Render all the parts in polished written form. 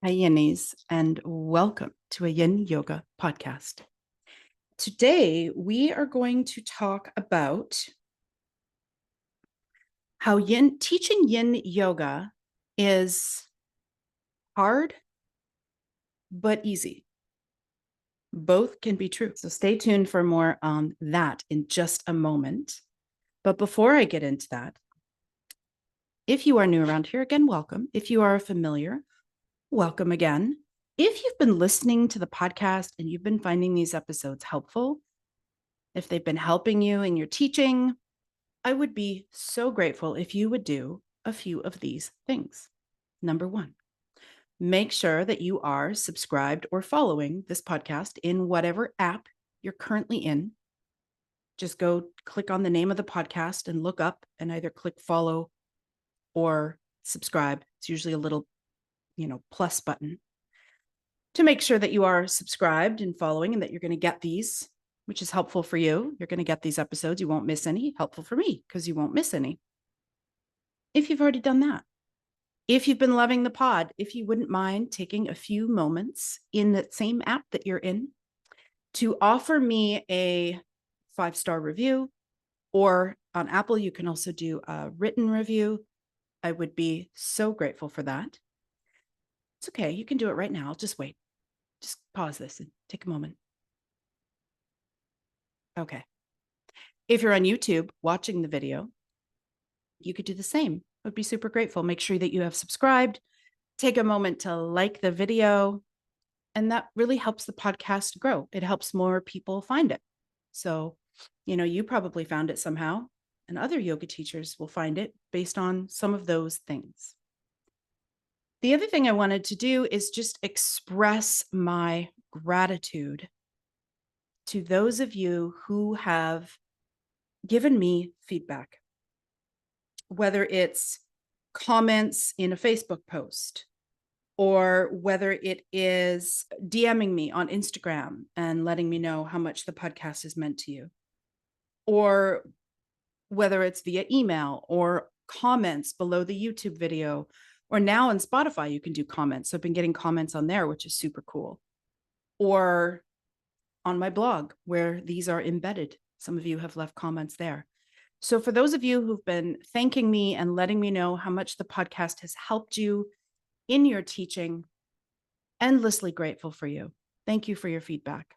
Hi, Yinnies, and welcome to a Yin Yoga podcast. Today, we are going to talk about how teaching Yin Yoga is hard but easy. Both can be true. So stay tuned for more on that in just a moment. But before I get into that, if you are new around here, again, welcome. If you are familiar, welcome again. If you've been listening to the podcast and you've been finding these episodes helpful, if they've been helping you in your teaching, I would be so grateful if you would do a few of these things. Number one, make sure that you are subscribed or following this podcast in whatever app you're currently in. Just go click on the name of the podcast and look up and either click follow or subscribe. It's usually a little, plus button to make sure that you are subscribed and following and that you're going to get these, which is helpful for you. You're going to get these episodes. You won't miss any. Helpful for me because you won't miss any. If you've already done that, if you've been loving the pod, if you wouldn't mind taking a few moments in that same app that you're in to offer me a 5-star review, or on Apple, you can also do a written review. I would be so grateful for that. It's okay. You can do it right now. I'll just wait. Just pause this and take a moment. Okay. If you're on YouTube watching the video, you could do the same. I'd be super grateful. Make sure that you have subscribed. Take a moment to like the video. And that really helps the podcast grow. It helps more people find it. So, you probably found it somehow, and other yoga teachers will find it based on some of those things. The other thing I wanted to do is just express my gratitude to those of you who have given me feedback, whether it's comments in a Facebook post, or whether it is DMing me on Instagram and letting me know how much the podcast has meant to you, or whether it's via email or comments below the YouTube video, or now on Spotify, you can do comments. So I've been getting comments on there, which is super cool. Or on my blog where these are embedded. Some of you have left comments there. So for those of you who've been thanking me and letting me know how much the podcast has helped you in your teaching, endlessly grateful for you. Thank you for your feedback.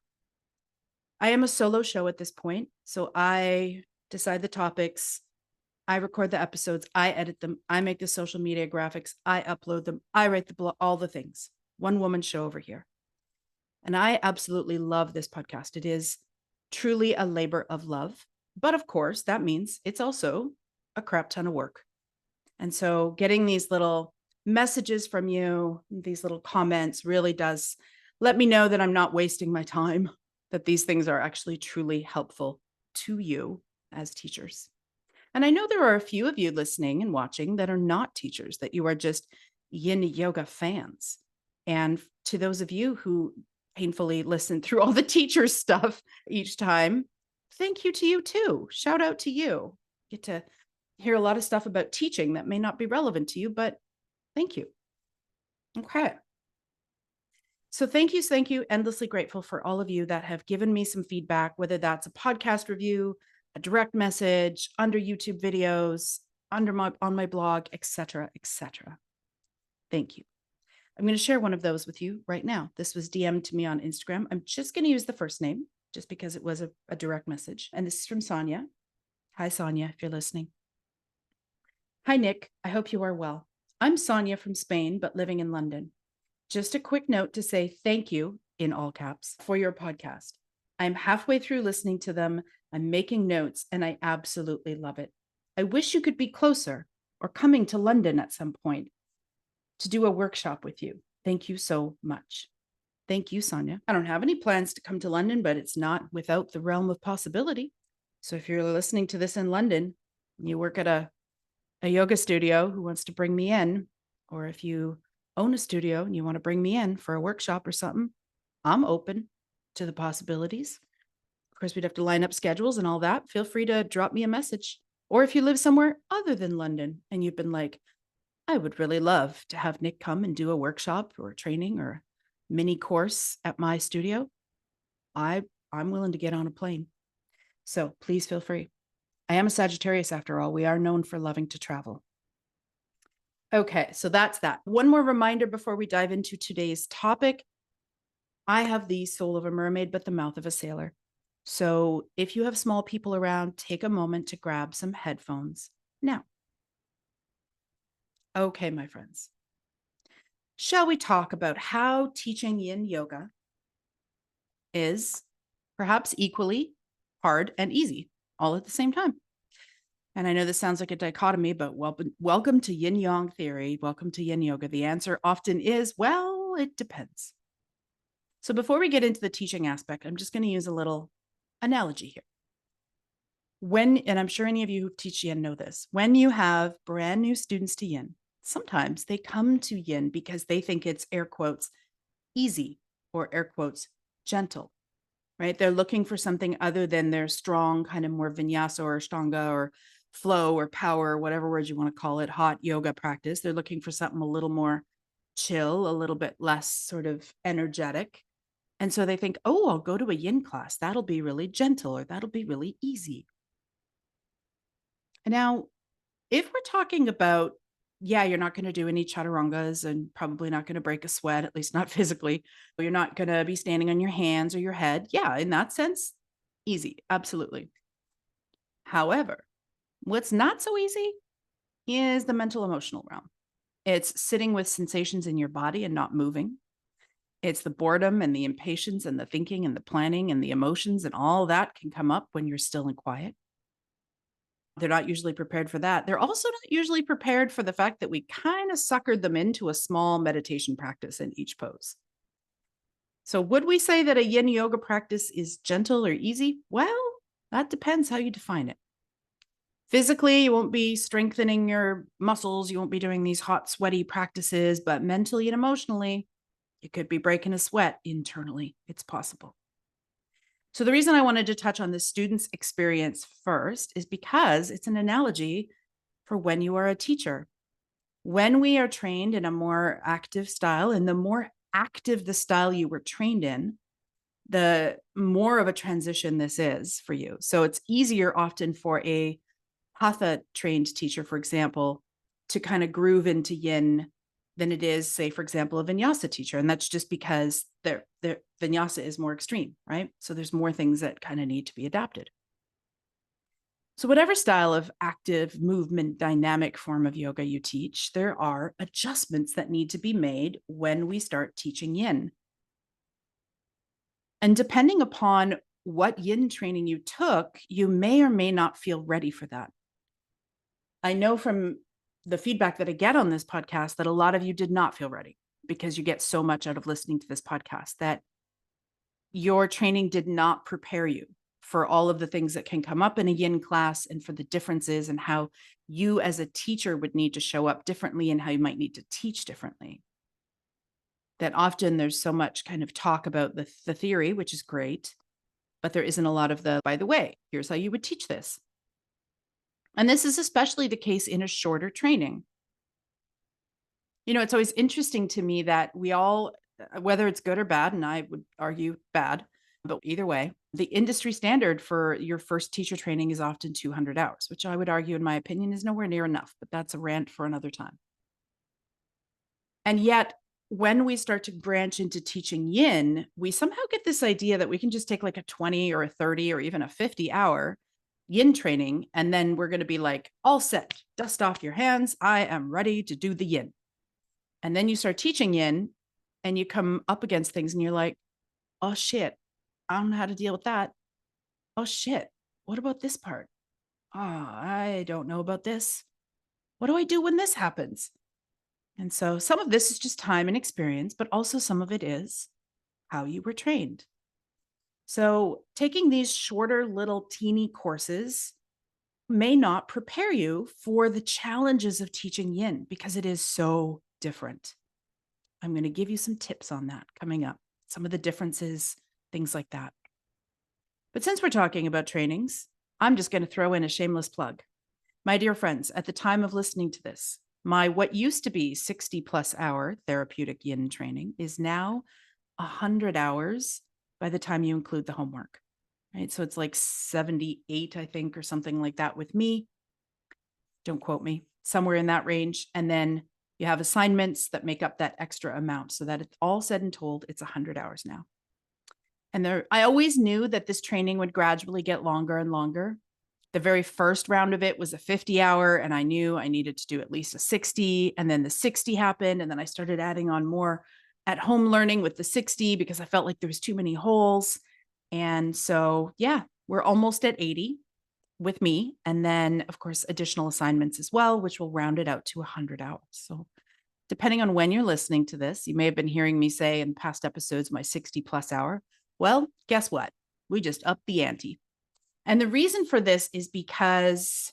I am a solo show at this point, so I decide the topics, I record the episodes, I edit them, I make the social media graphics, I upload them, I write the blog, all the things. One woman show over here. And I absolutely love this podcast. It is truly a labor of love. But of course, that means it's also a crap ton of work. And so getting these little messages from you, these little comments really does let me know that I'm not wasting my time, that these things are actually truly helpful to you as teachers. And I know there are a few of you listening and watching that are not teachers, that you are just Yin Yoga fans. And to those of you who painfully listen through all the teacher stuff each time, thank you to you too. Shout out to you. Get to hear a lot of stuff about teaching that may not be relevant to you, but thank you. Okay. So thank you. Endlessly grateful for all of you that have given me some feedback, whether that's a podcast review, a direct message, under YouTube videos, on my blog, etc., etc. Thank you. I'm going to share one of those with you right now. This was DM'd to me on Instagram. I'm just going to use the first name just because it was a direct message. And this is from Sonia. Hi, Sonia, if you're listening. Hi, Nick. I hope you are well. I'm Sonia from Spain, but living in London. Just a quick note to say thank you, in all caps, for your podcast. I'm halfway through listening to them. I'm making notes, and I absolutely love it. I wish you could be closer or coming to London at some point to do a workshop with you. Thank you so much. Thank you, Sonia. I don't have any plans to come to London, but it's not without the realm of possibility. So if you're listening to this in London, you work at a yoga studio who wants to bring me in, or if you own a studio and you want to bring me in for a workshop or something, I'm open to the possibilities. Of course, we'd have to line up schedules and all that. Feel free to drop me a message. Or if you live somewhere other than London and you've been like, I would really love to have Nick come and do a workshop or a training or a mini course at my studio. I I'm willing to get on a plane. So please feel free. I am a Sagittarius after all. We are known for loving to travel. Okay, so that's that. One more reminder before we dive into today's topic. I have the soul of a mermaid, but the mouth of a sailor. So if you have small people around, take a moment to grab some headphones now. Okay, my friends. Shall we talk about how teaching yin yoga is perhaps equally hard and easy all at the same time? And I know this sounds like a dichotomy, but welcome to yin yang theory. Welcome to yin yoga. The answer often is, well, it depends. So before we get into the teaching aspect, I'm just going to use a little analogy here. And I'm sure any of you who teach yin know this, when you have brand new students to yin, sometimes they come to yin because they think it's air quotes easy or air quotes gentle, right? They're looking for something other than their strong kind of more vinyasa or ashtanga or flow or power, or whatever words you want to call it, hot yoga practice. They're looking for something a little more chill, a little bit less sort of energetic. And so they think, oh, I'll go to a yin class. That'll be really gentle or that'll be really easy. And now, if we're talking about, yeah, you're not going to do any chaturangas and probably not going to break a sweat, at least not physically. You're not going to be standing on your hands or your head. Yeah, in that sense, easy. Absolutely. However, what's not so easy is the mental emotional realm. It's sitting with sensations in your body and not moving. It's the boredom and the impatience and the thinking and the planning and the emotions and all that can come up when you're still and quiet. They're not usually prepared for that. They're also not usually prepared for the fact that we kind of suckered them into a small meditation practice in each pose. So, would we say that a yin yoga practice is gentle or easy? Well, that depends how you define it. Physically, you won't be strengthening your muscles. You won't be doing these hot, sweaty practices, but mentally and emotionally, you could be breaking a sweat internally. It's possible. So, the reason I wanted to touch on the student's experience first is because it's an analogy for when you are a teacher. When we are trained in a more active style, and the more active the style you were trained in, the more of a transition this is for you. So it's easier often for a hatha trained teacher, for example, to kind of groove into yin than it is, say, for example, a vinyasa teacher. And that's just because their vinyasa is more extreme, right? So there's more things that kind of need to be adapted. So, whatever style of active movement, dynamic form of yoga you teach, there are adjustments that need to be made when we start teaching yin. And depending upon what yin training you took, you may or may not feel ready for that. I know from the feedback that I get on this podcast that a lot of you did not feel ready because you get so much out of listening to this podcast that your training did not prepare you for all of the things that can come up in a yin class and for the differences and how you as a teacher would need to show up differently and how you might need to teach differently. That often there's so much kind of talk about the theory, which is great, but there isn't a lot of the, by the way, here's how you would teach this. And this is especially the case in a shorter training. You know, it's always interesting to me that we all, whether it's good or bad, and I would argue bad, but either way, the industry standard for your first teacher training is often 200 hours, which I would argue, in my opinion, is nowhere near enough, but that's a rant for another time. And yet, when we start to branch into teaching yin, we somehow get this idea that we can just take like a 20 or a 30 or even a 50-hour yin training, and then we're going to be like, all set, dust off your hands. I am ready to do the yin. And then you start teaching yin and you come up against things and you're like, oh shit, I don't know how to deal with that. Oh shit, what about this part? Oh, I don't know about this. What do I do when this happens? And so some of this is just time and experience, but also some of it is how you were trained. So taking these shorter little teeny courses may not prepare you for the challenges of teaching yin because it is so different. I'm going to give you some tips on that coming up, some of the differences, things like that. But since we're talking about trainings, I'm just going to throw in a shameless plug. My dear friends, at the time of listening to this, My what used to be 60 plus hour therapeutic yin training is now 100 hours by the time you include the homework, right? So it's like 78, I think, or something like that with me. Don't quote me, somewhere in that range. And then you have assignments that make up that extra amount, so that it's all said and told, it's 100 hours now. And I always knew that this training would gradually get longer and longer. The very first round of it was a 50 hour, and I knew I needed to do at least a 60. And then the 60 happened. And then I started adding on more at home learning with the 60 because I felt like there was too many holes. And so, yeah, we're almost at 80 with me. And then, of course, additional assignments as well, which will round it out to 100 hours. So, depending on when you're listening to this, you may have been hearing me say in past episodes, my 60 plus hour. Well, guess what? We just upped the ante. And the reason for this is because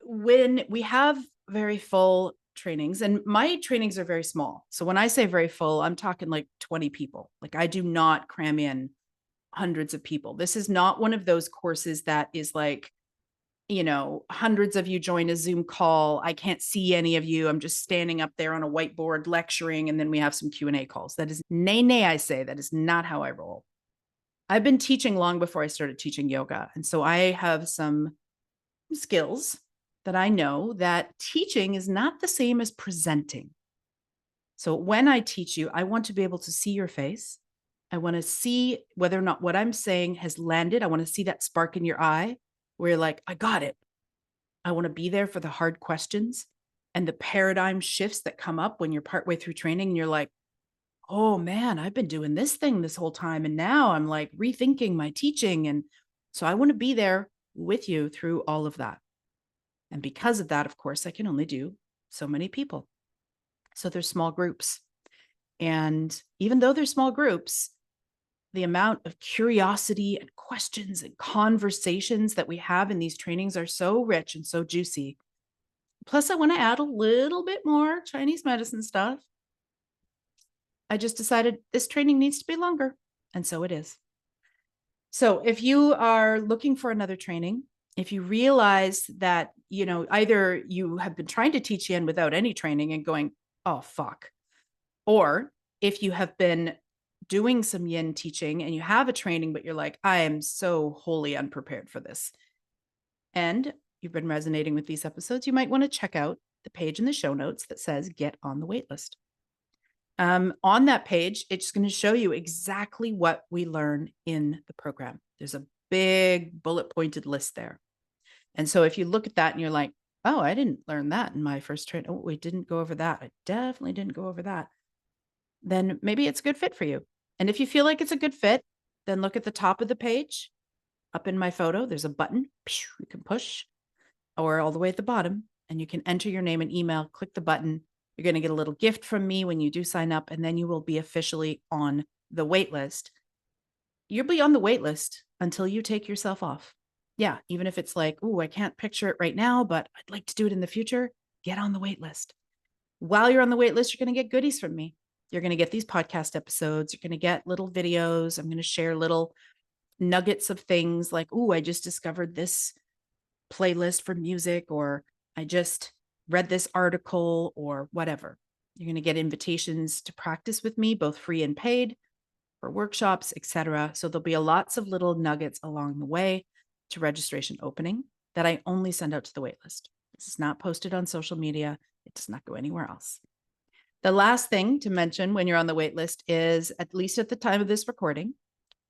when we have very full trainings, and my trainings are very small. So when I say very full, I'm talking like 20 people. Like I do not cram in hundreds of people. This is not one of those courses that is like, hundreds of you join a Zoom call. I can't see any of you. I'm just standing up there on a whiteboard lecturing, and then we have some Q&A calls. That is nay, I say. That is not how I roll. I've been teaching long before I started teaching yoga. And so I have some skills that I know that teaching is not the same as presenting. So when I teach you, I want to be able to see your face. I want to see whether or not what I'm saying has landed. I want to see that spark in your eye where you're like, I got it. I want to be there for the hard questions and the paradigm shifts that come up when you're partway through training and you're like, oh man, I've been doing this thing this whole time. And now I'm like rethinking my teaching. And so I want to be there with you through all of that. And because of that, of course, I can only do so many people. So there's small groups. And even though they're small groups, the amount of curiosity and questions and conversations that we have in these trainings are so rich and so juicy. Plus, I want to add a little bit more Chinese medicine stuff. I just decided this training needs to be longer. And so it is. So if you are looking for another training, if you realize that, either you have been trying to teach Yin without any training and going, oh, fuck. Or if you have been doing some Yin teaching and you have a training, but you're like, I am so wholly unprepared for this. And you've been resonating with these episodes, you might want to check out the page in the show notes that says get on the wait list. On that page, it's going to show you exactly what we learn in the program. There's a big bullet pointed list there. And so if you look at that and you're like, oh, I didn't learn that in my first training. Oh, we didn't go over that. I definitely didn't go over that. Then maybe it's a good fit for you. And if you feel like it's a good fit, then look at the top of the page. Up in my photo, there's a button you can push, or all the way at the bottom, and you can enter your name and email, click the button. You're going to get a little gift from me when you do sign up, and then you will be officially on the wait list. You'll be on the wait list until you take yourself off. Yeah, even if it's like, oh, I can't picture it right now, but I'd like to do it in the future, get on the wait list. While you're on the wait list, you're going to get goodies from me. You're going to get these podcast episodes. You're going to get little videos. I'm going to share little nuggets of things like, oh, I just discovered this playlist for music, or I just read this article, or whatever. You're going to get invitations to practice with me, both free and paid, for workshops, etc. So there'll be lots of little nuggets along the way to registration opening that I only send out to the waitlist. This is not posted on social media. It does not go anywhere else. The last thing to mention when you're on the waitlist is, at least at the time of this recording,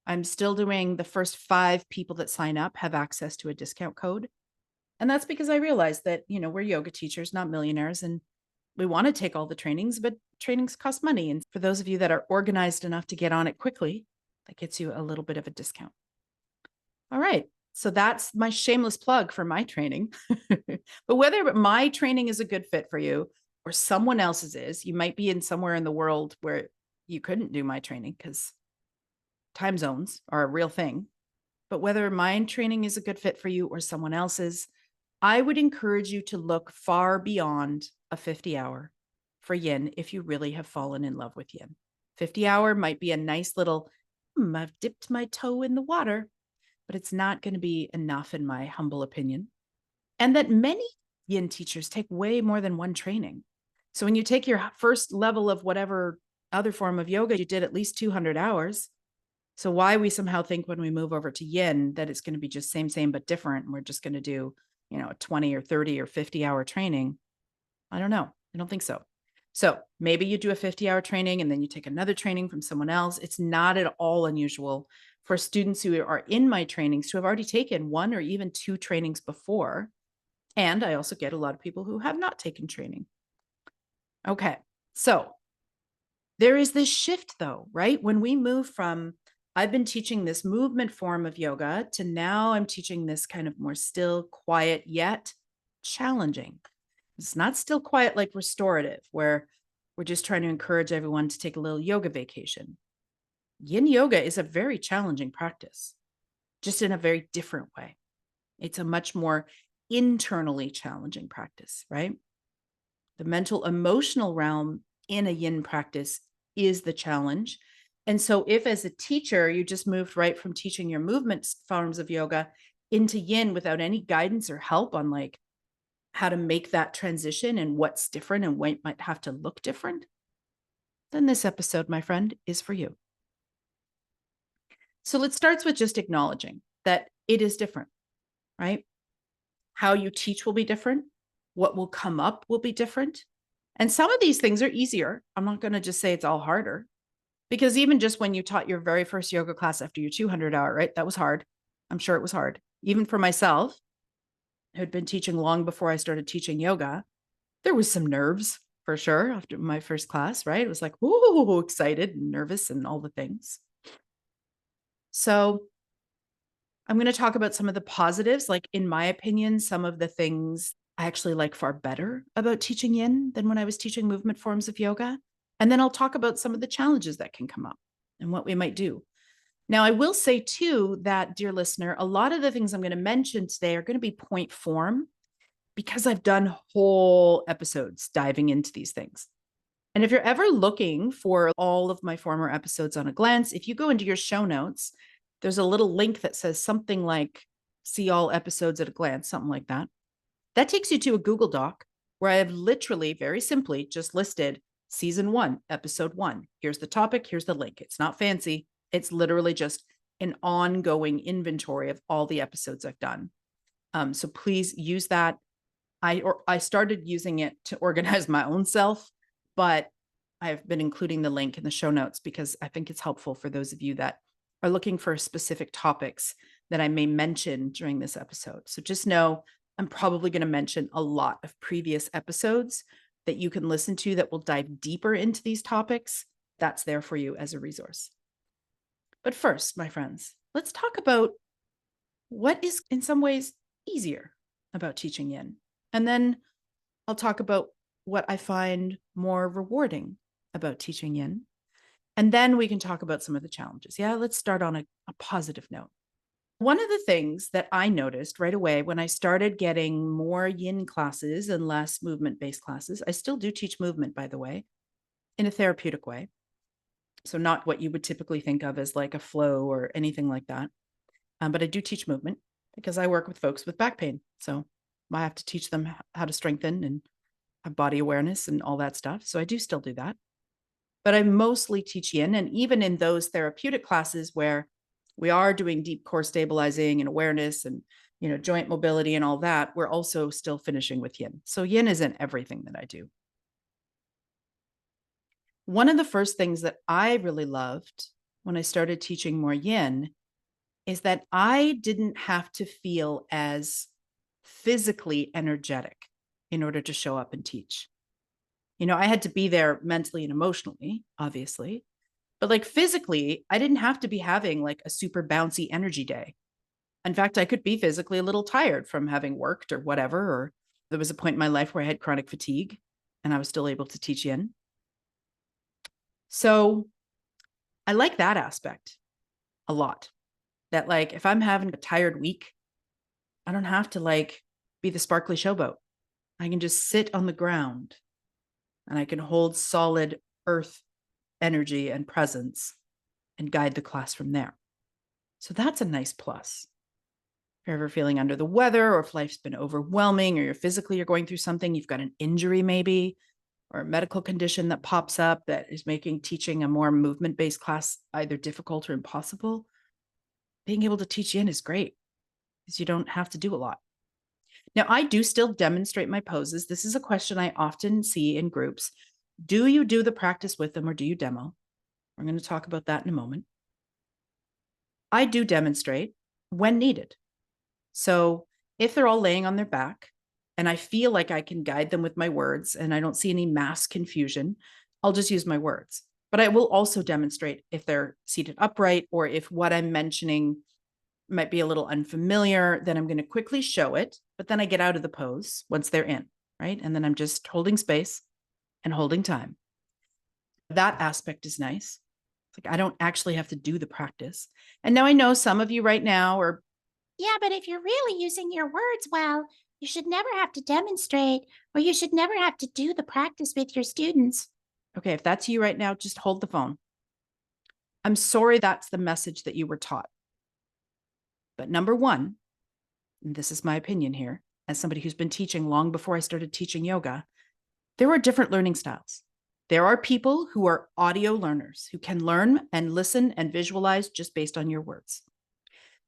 I'm still doing the first 5 people that sign up have access to a discount code. And that's because I realized that, we're yoga teachers, not millionaires, and we want to take all the trainings, but trainings cost money. And for those of you that are organized enough to get on it quickly, that gets you a little bit of a discount. All right. So that's my shameless plug for my training. But whether my training is a good fit for you or someone else's is, you might be in somewhere in the world where you couldn't do my training because time zones are a real thing. But whether my training is a good fit for you or someone else's, I would encourage you to look far beyond a 50 hour for Yin if you really have fallen in love with Yin. 50 hour might be a nice little, I've dipped my toe in the water, but it's not going to be enough in my humble opinion. And that many yin teachers take way more than one training. So when you take your first level of whatever other form of yoga, you did at least 200 hours. So why we somehow think when we move over to yin that it's going to be just same, but different. And we're just going to do, a 20 or 30 or 50-hour training. I don't know. I don't think so. So maybe you do a 50-hour training and then you take another training from someone else. It's not at all unusual for students who are in my trainings to have already taken one or even two trainings before. And I also get a lot of people who have not taken training. Okay. So there is this shift though, right? When we move from, I've been teaching this movement form of yoga to now I'm teaching this kind of more still, quiet, yet challenging. It's not still quiet like restorative, where we're just trying to encourage everyone to take a little yoga vacation. Yin yoga is a very challenging practice, just in a very different way. It's a much more internally challenging practice, right? The mental emotional realm in a yin practice is the challenge. And so, if as a teacher, you just moved right from teaching your movement forms of yoga into yin without any guidance or help on like how to make that transition and what's different and what might have to look different, then this episode, my friend, is for you. So let's start with just acknowledging that it is different, right? How you teach will be different. What will come up will be different. And some of these things are easier. I'm not going to just say it's all harder, because even just when you taught your very first yoga class after your 200-hour, right? That was hard. I'm sure it was hard. Even for myself, who had been teaching long before I started teaching yoga, there was some nerves for sure after my first class, right? It was like, whoa, excited and nervous and all the things. So I'm going to talk about some of the positives. Like, in my opinion, some of the things I actually like far better about teaching yin than when I was teaching movement forms of yoga. And then I'll talk about some of the challenges that can come up and what we might do. Now, I will say too that, dear listener, a lot of the things I'm going to mention today are going to be point form, because I've done whole episodes diving into these things. And if you're ever looking for all of my former episodes on a glance, if you go into your show notes, there's a little link that says something like see all episodes at a glance, something like that. That takes you to a Google Doc where I have literally very simply just listed season 1, episode 1. Here's the topic, here's the link. It's not fancy. It's literally just an ongoing inventory of all the episodes I've done. So please use that. I started using it to organize my own self, but I've been including the link in the show notes because I think it's helpful for those of you that are looking for specific topics that I may mention during this episode. So just know I'm probably going to mention a lot of previous episodes that you can listen to that will dive deeper into these topics. That's there for you as a resource. But first, my friends, let's talk about what is in some ways easier about teaching yin. And then I'll talk about what I find more rewarding about teaching yin. And then we can talk about some of the challenges. Yeah, let's start on a positive note. One of the things that I noticed right away when I started getting more yin classes and less movement-based classes, I still do teach movement, by the way, in a therapeutic way. So not what you would typically think of as like a flow or anything like that. But I do teach movement because I work with folks with back pain. So I have to teach them how to strengthen and have body awareness and all that stuff. So I do still do that. But I mostly teach yin. And even in those therapeutic classes where we are doing deep core stabilizing and awareness and, joint mobility and all that, we're also still finishing with yin. So yin isn't everything that I do. One of the first things that I really loved when I started teaching more yin is that I didn't have to feel as physically energetic in order to show up and teach. I had to be there mentally and emotionally, obviously, but like physically, I didn't have to be having like a super bouncy energy day. In fact, I could be physically a little tired from having worked or whatever, or there was a point in my life where I had chronic fatigue and I was still able to teach yin. So I like that aspect a lot. That like, if I'm having a tired week, I don't have to like be the sparkly showboat. I can just sit on the ground and I can hold solid earth energy and presence and guide the class from there. So that's a nice plus. If you're ever feeling under the weather, or if life's been overwhelming, or you're going through something, you've got an injury maybe, or a medical condition that pops up that is making teaching a more movement-based class either difficult or impossible, being able to teach Yin is great because you don't have to do a lot. Now, I do still demonstrate my poses. This is a question I often see in groups. Do you do the practice with them or do you demo? We're going to talk about that in a moment. I do demonstrate when needed. So if they're all laying on their back and I feel like I can guide them with my words and I don't see any mass confusion, I'll just use my words. But I will also demonstrate if they're seated upright or if what I'm mentioning might be a little unfamiliar, then I'm going to quickly show it, but then I get out of the pose once they're in, right? And then I'm just holding space and holding time. That aspect is nice. It's like I don't actually have to do the practice. And now I know some of you right now are, Yeah, but if you're really using your words well, you should never have to demonstrate or you should never have to do the practice with your students. okay, if that's you right now, just hold the phone. I'm sorry that's the message that you were taught. But number one, and this is my opinion here, as somebody who's been teaching long before I started teaching yoga, there are different learning styles. There are people who are audio learners who can learn and listen and visualize just based on your words.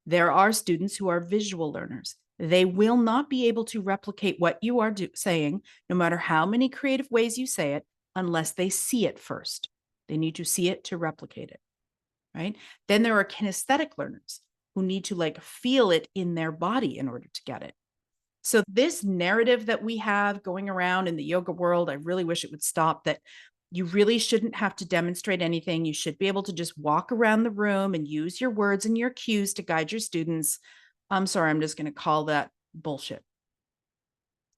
There are students who are visual learners. They will not be able to replicate what you are saying, no matter how many creative ways you say it, unless they see it first. They need to see it to replicate it, right? Then there are kinesthetic learners who need to like feel it in their body in order to get it. So this narrative that we have going around in the yoga world, I really wish it would stop, that you really shouldn't have to demonstrate anything. You should be able to just walk around the room and use your words and your cues to guide your students. I'm sorry, I'm just going to call that bullshit.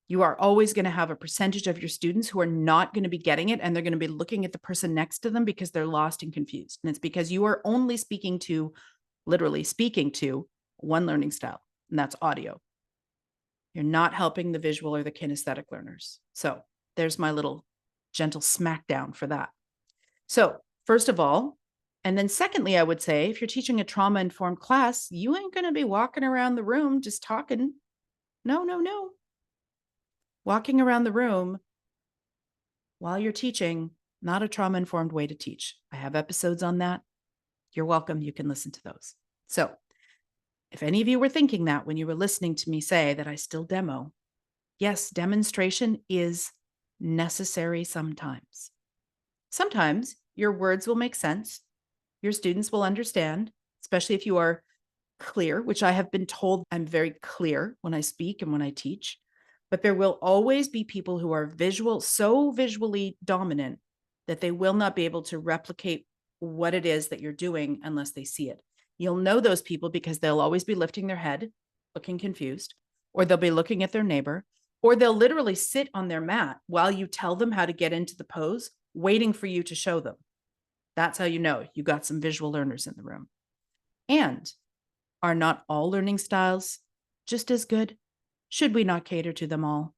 You are always going to have a percentage of your students who are not going to be getting it, and they're going to be looking at the person next to them because they're lost and confused. And it's because you are only literally speaking to one learning style, and that's audio. You're not helping the visual or the kinesthetic learners. So there's my little gentle smackdown for that. So first of all, and then secondly, I would say if you're teaching a trauma-informed class, you ain't going to be walking around the room just talking. No, no, no. Walking around the room while you're teaching, not a trauma-informed way to teach. I have episodes on that. You're welcome. You can listen to those. So if any of you were thinking that when you were listening to me say that I still demo, yes, demonstration is necessary sometimes. Sometimes your words will make sense. Your students will understand, especially if you are clear, which I have been told I'm very clear when I speak and when I teach. But there will always be people who are so visually dominant that they will not be able to replicate what it is that you're doing unless they see it. You'll know those people because they'll always be lifting their head, looking confused, or they'll be looking at their neighbor, or they'll literally sit on their mat while you tell them how to get into the pose, waiting for you to show them. That's how you know you got some visual learners in the room. And are not all learning styles just as good? Should we not cater to them all?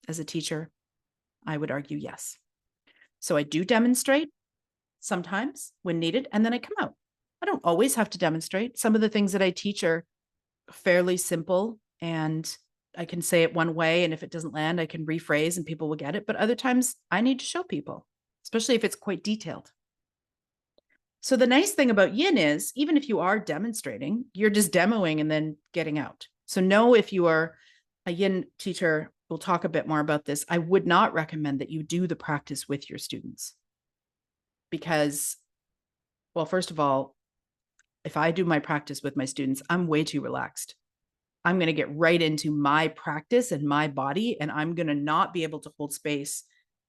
As a teacher, I would argue yes. So I do demonstrate sometimes when needed, and then I come out. I don't always have to demonstrate. Some of the things that I teach are fairly simple and I can say it one way, and if it doesn't land, I can rephrase and people will get it. But other times I need to show people, especially if it's quite detailed. So the nice thing about Yin is, even if you are demonstrating, you're just demoing and then getting out. So know if you are a Yin teacher, we'll talk a bit more about this. I would not recommend that you do the practice with your students because, well, first of all, if I do my practice with my students, I'm way too relaxed. I'm going to get right into my practice and my body, and I'm going to not be able to hold space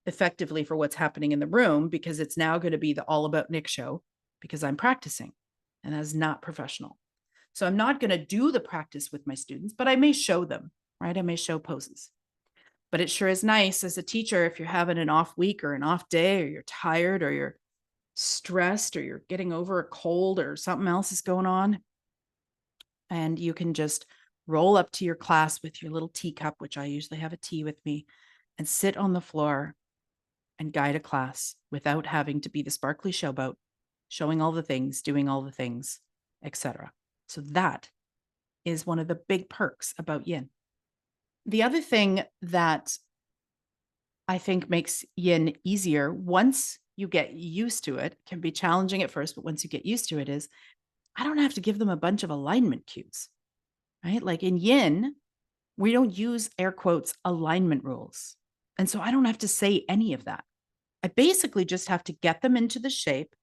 effectively for what's happening in the room because it's now going to be the all about Nick show because I'm practicing, and that's not professional. So I'm not going to do the practice with my students, but I may show them, right? I may show poses. But it sure is nice as a teacher if you're having an off week or an off day, or you're tired or you're stressed or you're getting over a cold or something else is going on, and you can just roll up to your class with your little teacup, which I usually have a tea with me, and sit on the floor and guide a class without having to be the sparkly showboat, showing all the things, doing all the things, etc. So that is one of the big perks about yin. The other thing that I think makes yin easier once you get used to it, can be challenging at first, but once you get used to it, is I don't have to give them a bunch of alignment cues, right? Like in yin, we don't use air quotes alignment rules. And so I don't have to say any of that. I basically just have to get them into the shape,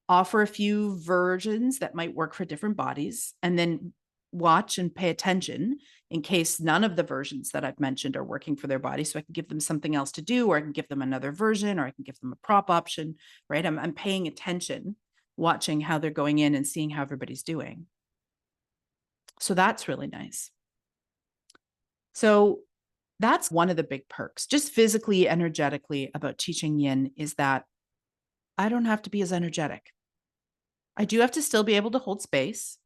offer a few versions that might work for different bodies, and then watch and pay attention in case none of the versions that I've mentioned are working for their body. So I can give them something else to do, or I can give them another version, or I can give them a prop option, right? I'm paying attention, watching how they're going in and seeing how everybody's doing. So that's really nice. So that's one of the big perks, just physically, energetically, about teaching yin, is that I don't have to be as energetic. I do have to still be able to hold space.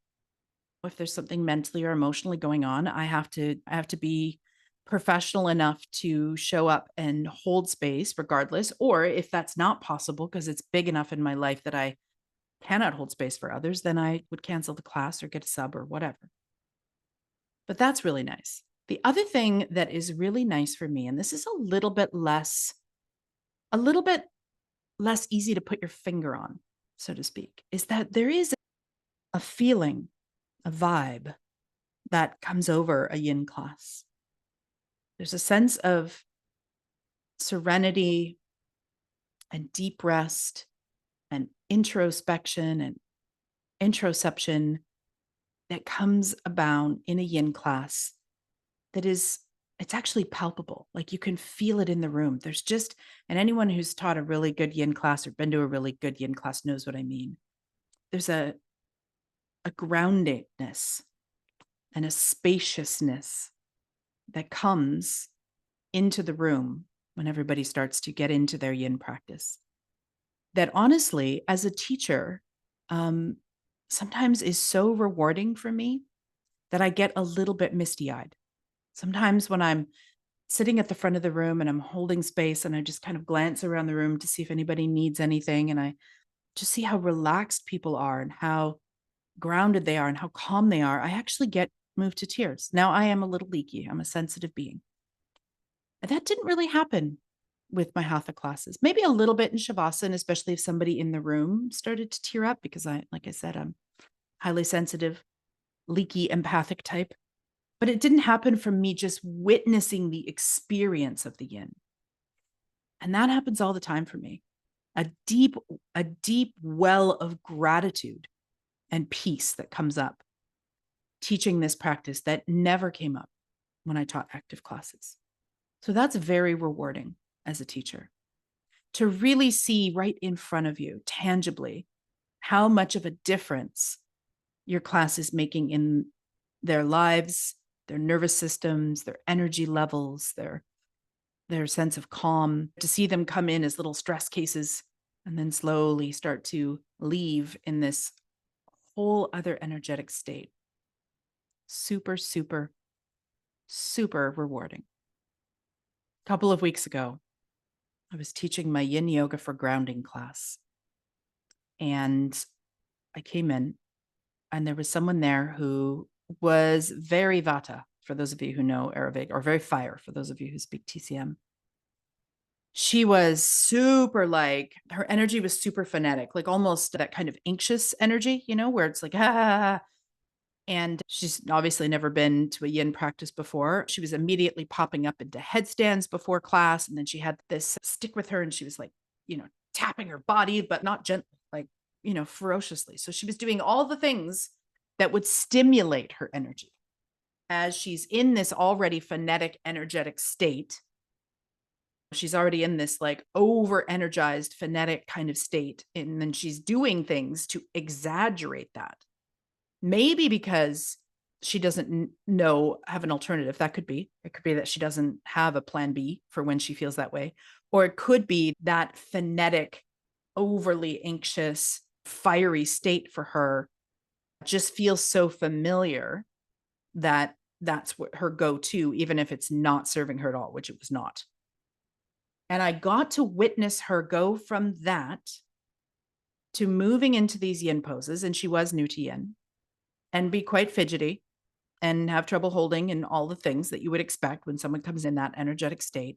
If there's something mentally or emotionally going on, I have to be professional enough to show up and hold space regardless. Or if that's not possible because it's big enough in my life that I cannot hold space for others, then I would cancel the class or get a sub or whatever. But that's really nice. The other thing that is really nice for me, and this is a little bit less easy to put your finger on, so to speak, is that there is a feeling, a vibe that comes over a yin class. There's a sense of serenity and deep rest and introspection and introception that comes about in a yin class that is, it's actually palpable. Like you can feel it in the room. There's just, and anyone who's taught a really good yin class or been to a really good yin class knows what I mean. There's a groundedness and a spaciousness that comes into the room when everybody starts to get into their yin practice. That honestly, as a teacher, sometimes is so rewarding for me that I get a little bit misty eyed. Sometimes when I'm sitting at the front of the room and I'm holding space and I just kind of glance around the room to see if anybody needs anything, and I just see how relaxed people are and how grounded they are and how calm they are, I actually get moved to tears. Now I am a little leaky. I'm a sensitive being. And that didn't really happen with my hatha classes. Maybe a little bit in shavasana, especially if somebody in the room started to tear up, because like I said, I'm highly sensitive, leaky, empathic type. But it didn't happen from me just witnessing the experience of the yin. And that happens all the time for me. A deep well of gratitude and peace that comes up teaching this practice that never came up when I taught active classes. So that's very rewarding as a teacher, to really see right in front of you tangibly how much of a difference your class is making in their lives, their nervous systems, their energy levels, their sense of calm, to see them come in as little stress cases and then slowly start to leave in this whole other energetic state. Super, super, super rewarding. A couple of weeks ago, I was teaching my Yin Yoga for grounding class. And I came in and there was someone there who was very Vata, for those of you who know Arabic, or very fire, for those of you who speak TCM. She was super, like, her energy was super phonetic, like almost that kind of anxious energy, where it's like, ah. And she's obviously never been to a yin practice before. She was immediately popping up into headstands before class. And then she had this stick with her and she was like, tapping her body, but not gently, like, ferociously. So she was doing all the things that would stimulate her energy as she's in this already phonetic, energetic state. She's already in this like over energized, phonetic kind of state. And then she's doing things to exaggerate that. Maybe because she doesn't have an alternative. That could be. It could be that she doesn't have a plan B for when she feels that way. Or it could be that phonetic, overly anxious, fiery state for her just feels so familiar that that's what her go-to, even if it's not serving her at all, which it was not. And I got to witness her go from that to moving into these yin poses, and she was new to yin, and be quite fidgety and have trouble holding and all the things that you would expect when someone comes in that energetic state.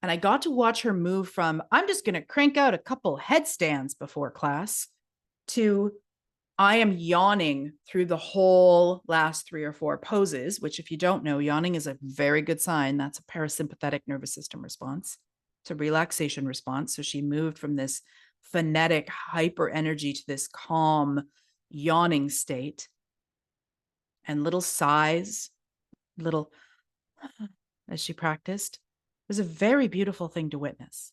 And I got to watch her move from, I'm just going to crank out a couple headstands before class, to I am yawning through the whole last 3 or 4 poses, which, if you don't know, yawning is a very good sign. That's a parasympathetic nervous system response. It's a relaxation response. So she moved from this phonetic hyper energy to this calm yawning state, and little sighs, little as she practiced. It was a very beautiful thing to witness.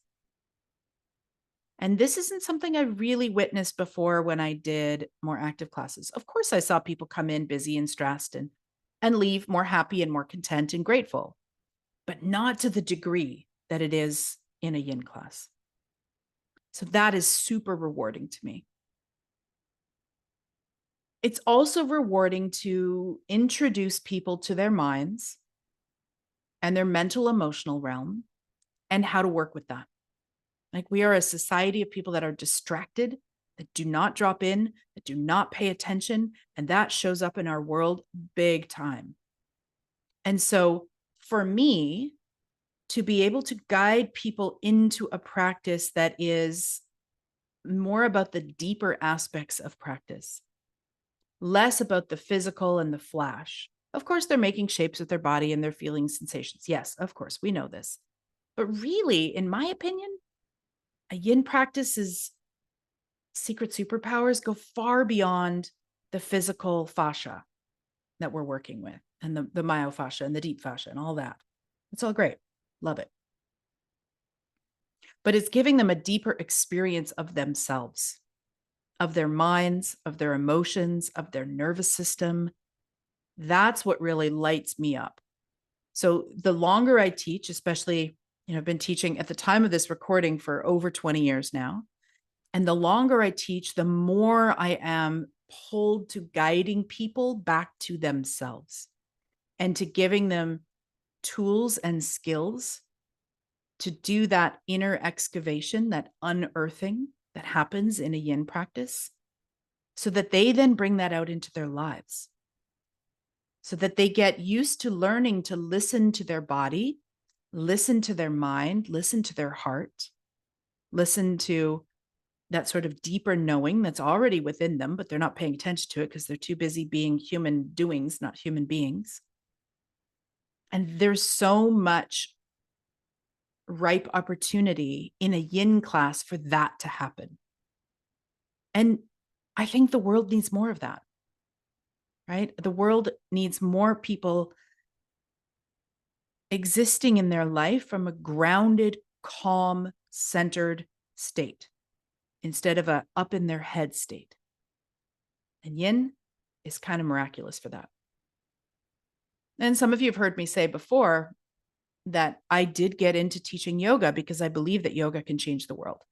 And this isn't something I really witnessed before when I did more active classes. Of course, I saw people come in busy and stressed and leave more happy and more content and grateful, but not to the degree that it is in a yin class. So that is super rewarding to me. It's also rewarding to introduce people to their minds and their mental emotional realm and how to work with that. Like, we are a society of people that are distracted, that do not drop in, that do not pay attention. And that shows up in our world big time. And so for me, to be able to guide people into a practice that is more about the deeper aspects of practice, less about the physical and the flash. Of course, they're making shapes with their body and they're feeling sensations. Yes, of course, we know this. But really, in my opinion, a yin practice is secret superpowers go far beyond the physical fascia that we're working with, and the myofascia and the deep fascia and all that. It's all great. Love it. But it's giving them a deeper experience of themselves, of their minds, of their emotions, of their nervous system. That's what really lights me up. So the longer I teach, especially, I've been teaching at the time of this recording for over 20 years now. And the longer I teach, the more I am pulled to guiding people back to themselves and to giving them tools and skills to do that inner excavation, that unearthing that happens in a yin practice, so that they then bring that out into their lives, so that they get used to learning to listen to their body, listen to their mind, listen to their heart, listen to that sort of deeper knowing that's already within them, but they're not paying attention to it because they're too busy being human doings, not human beings. And there's so much ripe opportunity in a yin class for that to happen. And I think the world needs more of that, right? The world needs more people existing in their life from a grounded, calm, centered state instead of a up in their head state. And yin is kind of miraculous for that. And some of you have heard me say before that I did get into teaching yoga because I believe that yoga can change the world.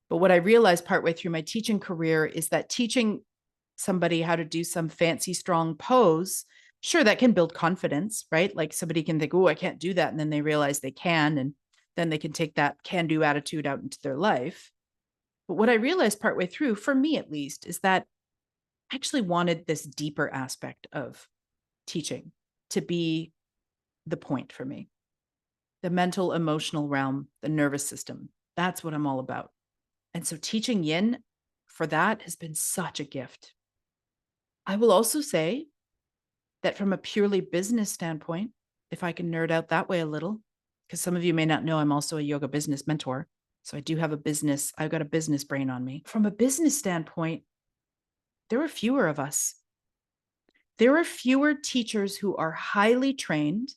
But what I realized partway through my teaching career is that teaching somebody how to do some fancy, strong pose, sure, that can build confidence, right? Like, somebody can think, oh, I can't do that. And then they realize they can, and then they can take that can-do attitude out into their life. But what I realized partway through, for me at least, is that I actually wanted this deeper aspect of teaching to be the point for me. The mental, emotional realm, the nervous system. That's what I'm all about. And so teaching yin for that has been such a gift. I will also say that from a purely business standpoint, if I can nerd out that way a little, because some of you may not know, I'm also a yoga business mentor. So I do have I've got a business brain on me. From a business standpoint, there are fewer of us. There are fewer teachers who are highly trained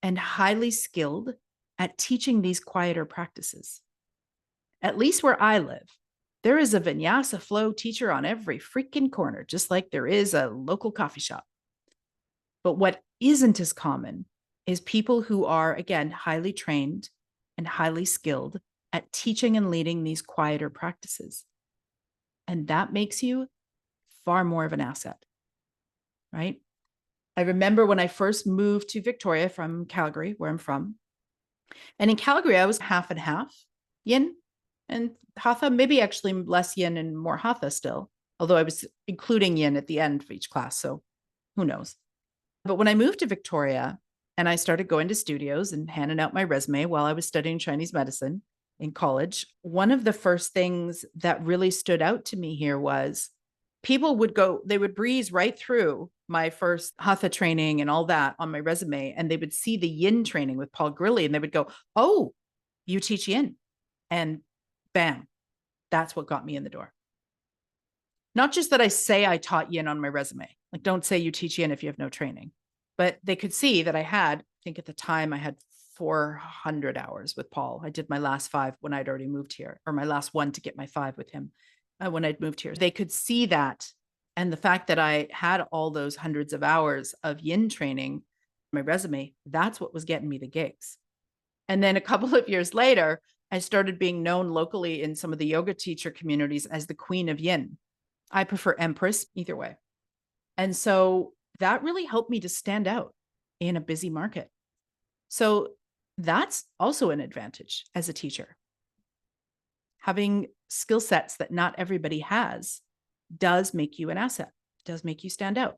and highly skilled at teaching these quieter practices. At least where I live, there is a vinyasa flow teacher on every freaking corner, just like there is a local coffee shop. But what isn't as common is people who are, again, highly trained and highly skilled at teaching and leading these quieter practices. And that makes you far more of an asset, right? I remember when I first moved to Victoria from Calgary, where I'm from. And in Calgary, I was half and half, yin and hatha, maybe actually less yin and more hatha still. although I was including yin at the end of each class. So who knows? But when I moved to Victoria and I started going to studios and handing out my resume while I was studying Chinese medicine in college, one of the first things that really stood out to me here was people would go, they would breeze right through my first hatha training and all that on my resume. And they would see the yin training with Paul Grilly and they would go, "Oh, you teach yin." And bam, that's what got me in the door. Not just that I say I taught yin on my resume, like don't say you teach yin if you have no training, but they could see that I had, I think at the time I had 400 hours with Paul. I did my last 5 when I'd already moved here, or my last 1 to get my 5 with him when I'd moved here. They could see that. And the fact that I had all those hundreds of hours of yin training, my resume, that's what was getting me the gigs. And then a couple of years later, I started being known locally in some of the yoga teacher communities as the Queen of Yin. I prefer Empress either way. And so that really helped me to stand out in a busy market. So that's also an advantage as a teacher. Having skill sets that not everybody has does make you an asset, does make you stand out.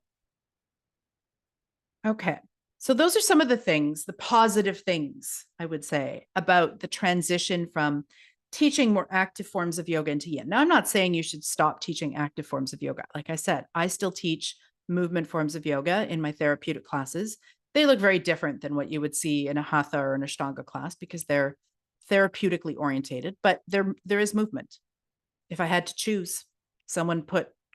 Okay. So those are some of the things, the positive things I would say about the transition from teaching more active forms of yoga into yin. Now, I'm not saying you should stop teaching active forms of yoga. Like I said, I still teach movement forms of yoga in my therapeutic classes. They look very different than what you would see in a hatha or an ashtanga class because they're therapeutically orientated, but there is movement. If I had to choose, someone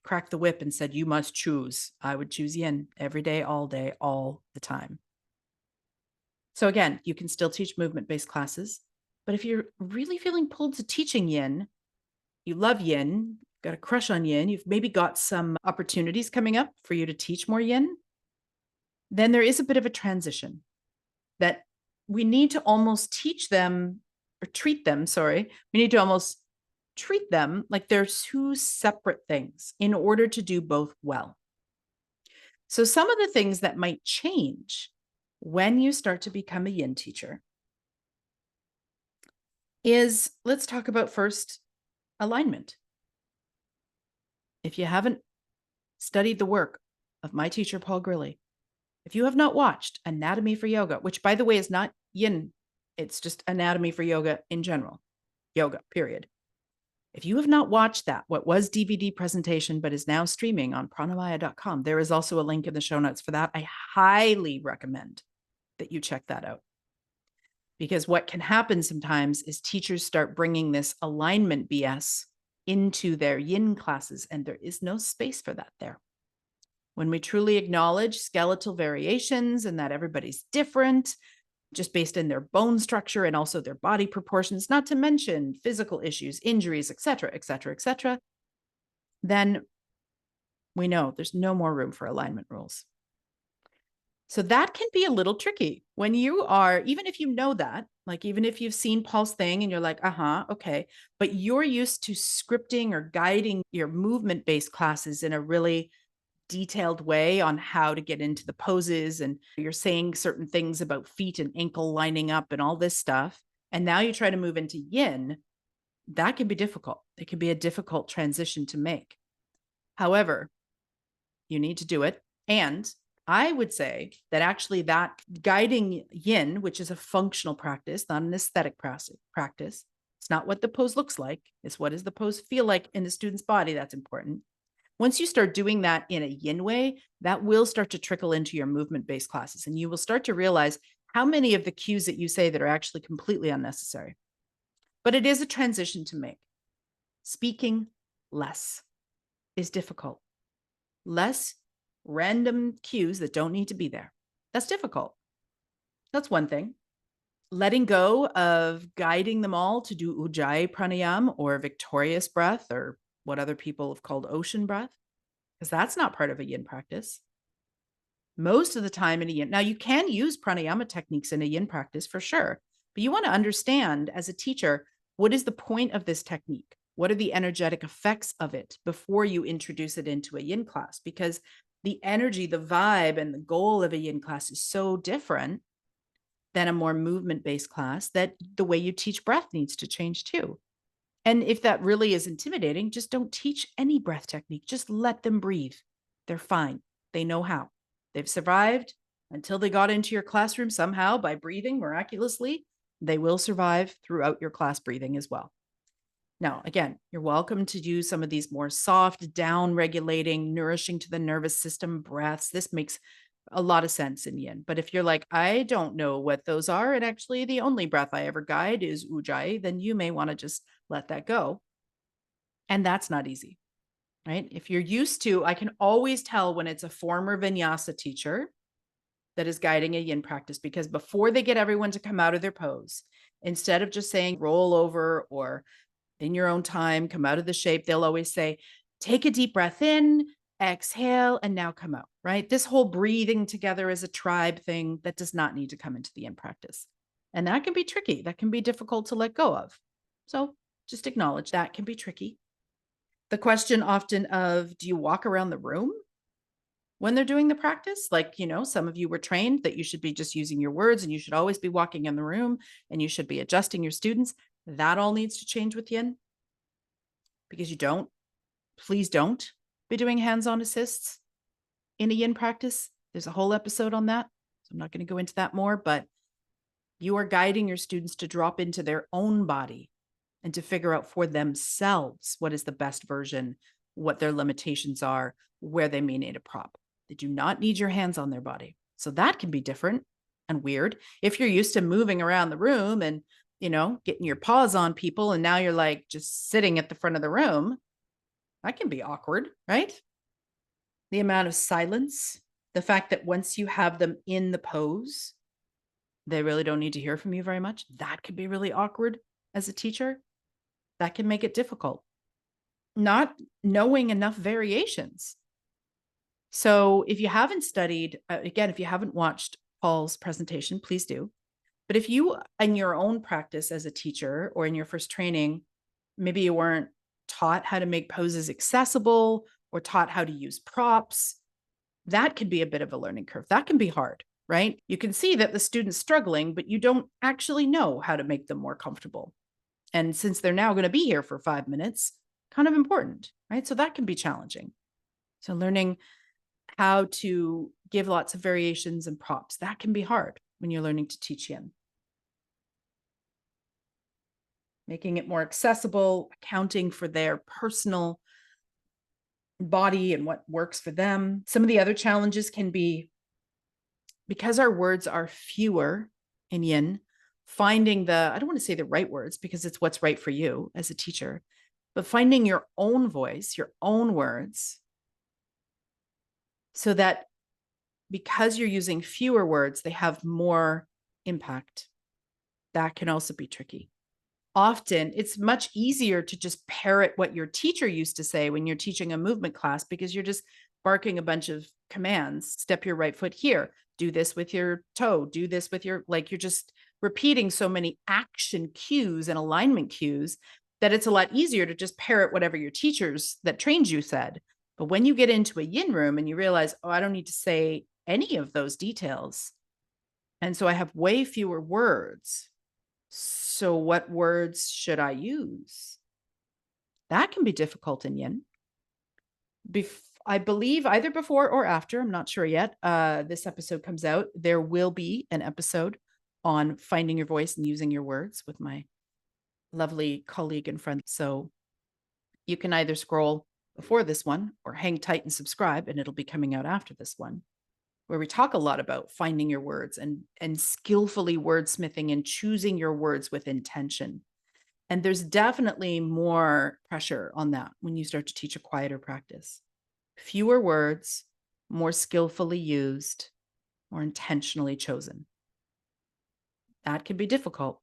cracked the whip and said, "You must choose," I would choose yin every day, all the time. So again, you can still teach movement-based classes, but if you're really feeling pulled to teaching yin, you love yin, got a crush on yin, you've maybe got some opportunities coming up for you to teach more yin, then there is a bit of a transition that we need to almost teach them or treat them, sorry, we need to almost treat them like they're 2 separate things in order to do both well. So some of the things that might change when you start to become a yin teacher is, let's talk about first alignment. If you haven't studied the work of my teacher, Paul Grilly, if you have not watched Anatomy for Yoga, which by the way is not yin, it's just Anatomy for Yoga in general, yoga, period. If you have not watched that, what was DVD presentation, but is now streaming on pranamaya.com, there is also a link in the show notes for that. I highly recommend that you check that out. Because what can happen sometimes is teachers start bringing this alignment BS into their yin classes, and there is no space for that there. When we truly acknowledge skeletal variations and that everybody's different, just based in their bone structure and also their body proportions, not to mention physical issues, injuries, et cetera, then we know there's no more room for alignment rules. So that can be a little tricky when you are, even if you know that, like even if you've seen Paul's thing and you're like, okay, but you're used to scripting or guiding your movement-based classes in a really detailed way on how to get into the poses, and you're saying certain things about feet and ankle lining up and all this stuff, and now you try to move into yin, that can be difficult. It can be a difficult transition to make. However, you need to do it. And I would say that actually that guiding yin, which is a functional practice, not an aesthetic practice, it's not what the pose looks like, it's what does the pose feel like in the student's body. That's important. Once you start doing that in a yin way, that will start to trickle into your movement-based classes. And you will start to realize how many of the cues that you say that are actually completely unnecessary. But it is a transition to make. Speaking less is difficult. Less random cues that don't need to be there. That's difficult. That's one thing. Letting go of guiding them all to do Ujjayi pranayam or victorious breath or what other people have called ocean breath, because that's not part of a yin practice. Most of the time in a yin, now you can use pranayama techniques in a yin practice for sure, but you want to understand as a teacher, what is the point of this technique? What are the energetic effects of it before you introduce it into a yin class? Because the energy, the vibe, and the goal of a yin class is so different than a more movement-based class that the way you teach breath needs to change too. And if that really is intimidating, just don't teach any breath technique. Just let them breathe. They're fine. They know how. They've survived until they got into your classroom somehow by breathing miraculously. They will survive throughout your class breathing as well. Now, again, you're welcome to do some of these more soft, down regulating, nourishing to the nervous system breaths. This makes a lot of sense in yin. But if you're like, I don't know what those are, and actually the only breath I ever guide is ujjayi, then you may want to just let that go. And that's not easy, right? If you're used to, I can always tell when it's a former vinyasa teacher that is guiding a yin practice, because before they get everyone to come out of their pose, instead of just saying roll over or in your own time, come out of the shape, they'll always say, take a deep breath in, exhale, and now come out, right? This whole breathing together as a tribe thing that does not need to come into the yin practice. And that can be tricky. That can be difficult to let go of. So just acknowledge that can be tricky. The question often of, do you walk around the room when they're doing the practice? Like, some of you were trained that you should be just using your words and you should always be walking in the room and you should be adjusting your students. That all needs to change with yin, because you don't. Please don't be doing hands-on assists in a yin practice. There's a whole episode on that, so I'm not going to go into that more, but you are guiding your students to drop into their own body and to figure out for themselves what is the best version, what their limitations are, where they may need a prop. They do not need your hands on their body. So that can be different and weird. If you're used to moving around the room and, getting your paws on people, and now you're like just sitting at the front of the room, that can be awkward, right? The amount of silence, the fact that once you have them in the pose, they really don't need to hear from you very much. That could be really awkward as a teacher. That can make it difficult. Not knowing enough variations. So if you haven't studied, again, if you haven't watched Paul's presentation, please do. But if you, in your own practice as a teacher or in your first training, maybe you weren't taught how to make poses accessible or taught how to use props, that could be a bit of a learning curve. That can be hard, right? You can see that the student's struggling, but you don't actually know how to make them more comfortable. And since they're now going to be here for 5 minutes, kind of important, right? So that can be challenging. So learning how to give lots of variations and props, that can be hard when you're learning to teach yin. Making it more accessible, accounting for their personal body and what works for them. Some of the other challenges can be, because our words are fewer in yin, finding I don't want to say the right words because it's what's right for you as a teacher, but finding your own voice, your own words, so that because you're using fewer words, they have more impact. That can also be tricky. Often it's much easier to just parrot what your teacher used to say when you're teaching a movement class, because you're just barking a bunch of commands. Step your right foot here, do this with your toe, do this with your, like, you're just repeating so many action cues and alignment cues that it's a lot easier to just parrot whatever your teachers that trained you said. But when you get into a yin room and you realize, oh, I don't need to say any of those details, and so I have way fewer words. So what words should I use? That can be difficult in yin. I believe either before or after, I'm not sure yet, this episode comes out, there will be an episode on finding your voice and using your words with my lovely colleague and friend. So you can either scroll before this one or hang tight and subscribe, and it'll be coming out after this one, where we talk a lot about finding your words and skillfully wordsmithing and choosing your words with intention. And there's definitely more pressure on that when you start to teach a quieter practice. Fewer words, more skillfully used, more intentionally chosen. That can be difficult.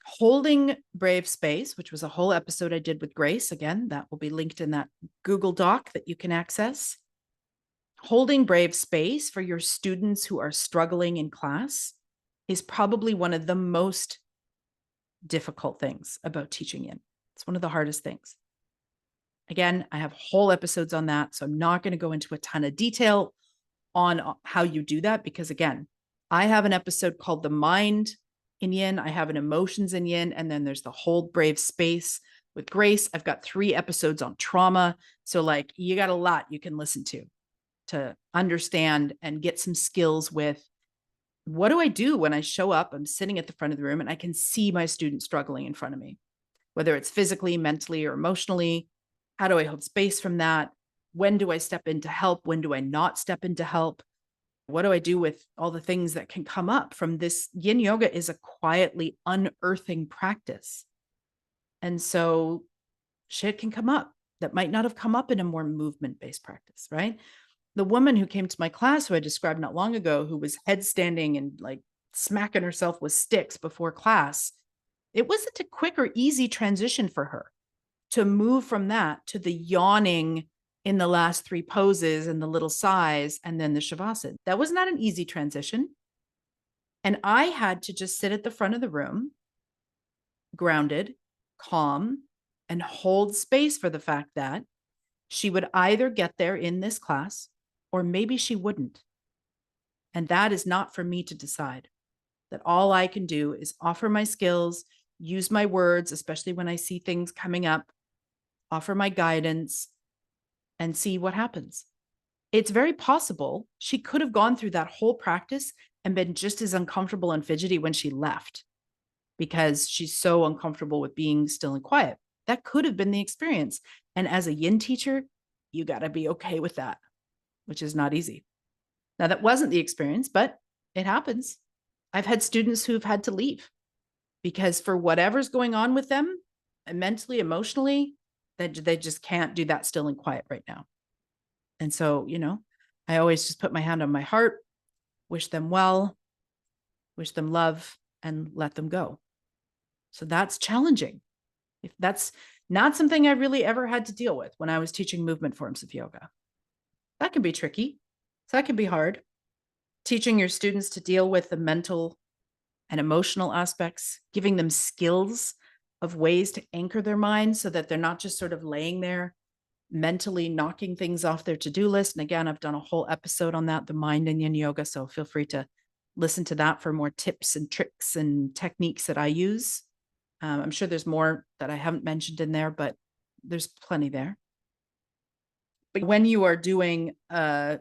Holding brave space, which was a whole episode I did with Grace. Again, that will be linked in that Google Doc that you can access. Holding brave space for your students who are struggling in class is probably one of the most difficult things about teaching yin. It's one of the hardest things. Again, I have whole episodes on that, so I'm not going to go into a ton of detail on how you do that, because again, I have an episode called The Mind in Yin, I have an Emotions in Yin, and then there's the Hold Brave Space. with grace. I've got 3 episodes on trauma. So like you got a lot you can listen to understand and get some skills with what do I do when I show up? I'm sitting at the front of the room and I can see my student struggling in front of me, whether it's physically, mentally, or emotionally. How do I hold space from that? When do I step in to help? When do I not step in to help? What do I do with all the things that can come up from this? Yin yoga is a quietly unearthing practice. And so shit can come up that might not have come up in a more movement based practice, right? The woman who came to my class, who I described not long ago, who was headstanding and like smacking herself with sticks before class, it wasn't a quick or easy transition for her to move from that to the yawning in the last 3 poses and the little sighs and then the shavasana. That was not an easy transition. And I had to just sit at the front of the room, grounded, calm, and hold space for the fact that she would either get there in this class or maybe she wouldn't. And that is not for me to decide. That all I can do is offer my skills, use my words, especially when I see things coming up, offer my guidance, and see what happens. It's very possible she could have gone through that whole practice and been just as uncomfortable and fidgety when she left because she's so uncomfortable with being still and quiet. That could have been the experience. And as a yin teacher, you got to be okay with that, which is not easy. Now, that wasn't the experience, but it happens. I've had students who've had to leave because for whatever's going on with them, mentally, emotionally, they just can't do that still and quiet right now. And so, I always just put my hand on my heart, wish them well, wish them love, and let them go. So that's challenging. If that's not something I really ever had to deal with when I was teaching movement forms of yoga. That can be tricky. So that can be hard. Teaching your students to deal with the mental and emotional aspects, giving them skills of ways to anchor their mind so that they're not just sort of laying there mentally knocking things off their to-do list. And again, I've done a whole episode on that, the mind in Yin Yoga. So feel free to listen to that for more tips and tricks and techniques that I use. I'm sure there's more that I haven't mentioned in there, but there's plenty there. But when you are doing a